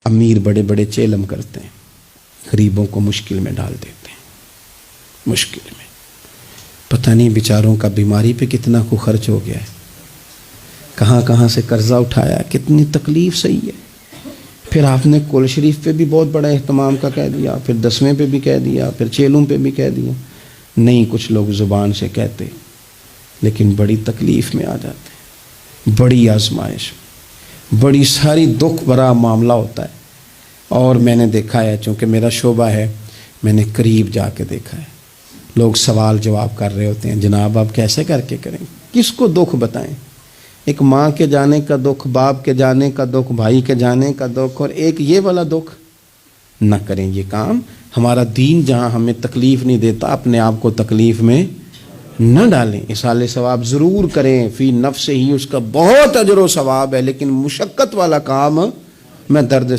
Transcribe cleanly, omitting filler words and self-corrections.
امیر بڑے بڑے چیلم کرتے ہیں، غریبوں کو مشکل میں ڈال دیتے ہیں، مشکل میں۔ پتہ نہیں بیچاروں کا بیماری پہ کتنا کو خرچ ہو گیا ہے، کہاں کہاں سے قرضہ اٹھایا ہے، کتنی تکلیف صحیح ہے۔ پھر آپ نے کل شریف پہ بھی بہت بڑا اہتمام کا کہہ دیا، پھر 10ویں پہ بھی کہہ دیا، پھر چیلوں پہ بھی کہہ دیا۔ نہیں، کچھ لوگ زبان سے کہتے لیکن بڑی تکلیف میں آ جاتے ہیں، بڑی آزمائش، بڑی ساری دکھ بھرا معاملہ ہوتا ہے۔ اور میں نے دیکھا ہے، چونکہ میرا شعبہ ہے، میں نے قریب جا کے دیکھا ہے، لوگ سوال جواب کر رہے ہوتے ہیں، جناب آپ کیسے کر کے کریں، کس کو دکھ بتائیں؟ ایک ماں کے جانے کا دکھ، باپ کے جانے کا دکھ، بھائی کے جانے کا دکھ، اور ایک یہ والا دکھ۔ نہ کریں یہ کام۔ ہمارا دین جہاں ہمیں تکلیف نہیں دیتا، اپنے آپ کو تکلیف میں نہ ڈالیں۔ اصالِ ثواب ضرور کریں، فی نفس ہی اس کا بہت اجر و ثواب ہے، لیکن مشقت والا کام میں درد